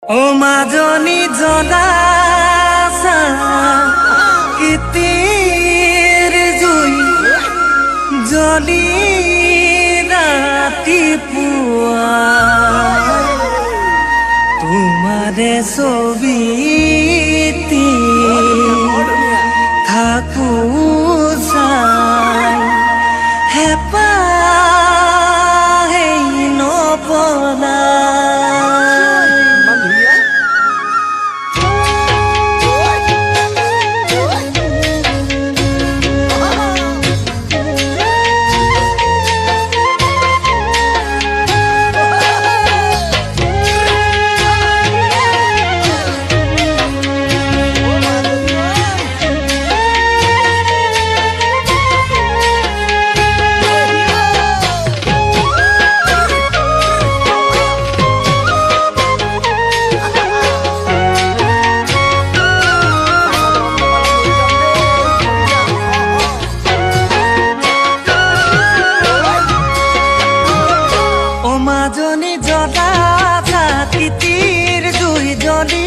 ও মাজনী জলাছা কিতিৰ জুই জ্বলি ৰাতিপুৱা তোমাৰে ছবিটি থাকো চাই হেঁপাহ নপলাই। মাজনী জলাছা কিতিৰ জুই জ্বলি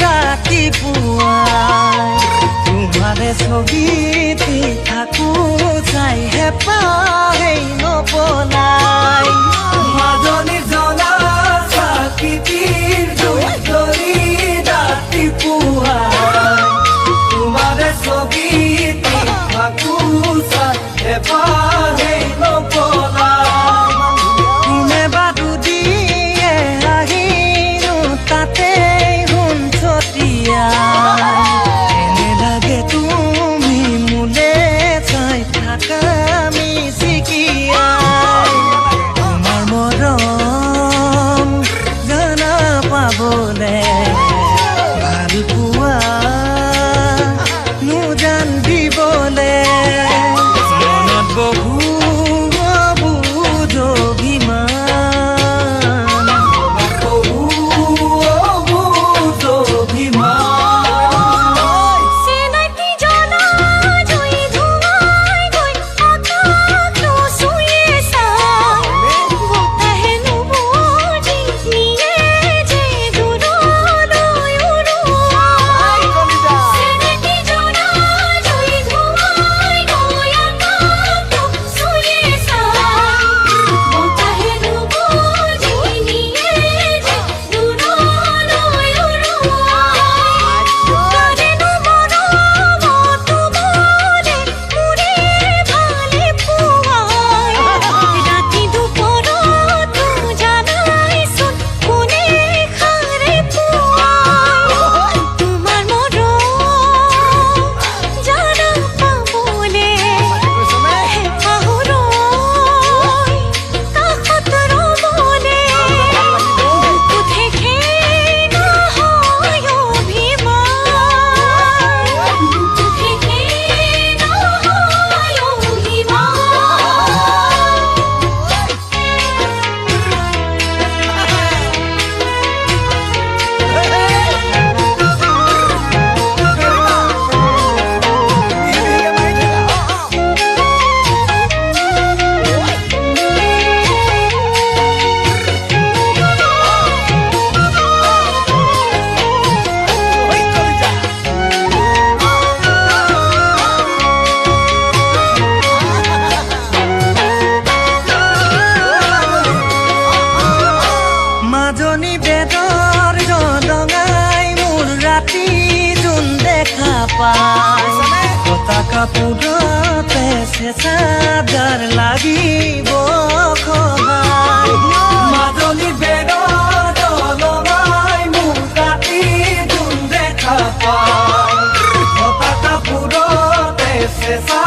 ৰাতিপুৱা তোমাৰে ছবিটি থাকো চাই হেঁপাহ নপলাই। মাজনী জলাছা কিতিৰ জুই জ্বলি ৰাতিপুৱা তোমাৰে ছবিটি থাকো চাই হেঁপাহ নপলাই। এনে লাগে তুমি মোলে চাই থাকা মিচিকিয়াই তোমাৰ মৰম জানা পাবলে ভাল পোৱা নুজান দিবলে মনত বহু মাজনী বেদৰ জলঙাই মোৰ ৰাতি জোন দেখা পাই কটা কাপোৰতে চেঁচাদাৰ লাগিব সহায়। মাজনী বেদৰ জলঙাই মোৰ ৰাতি জোন দেখা পাই কটা কাপোৰতে চেঁচা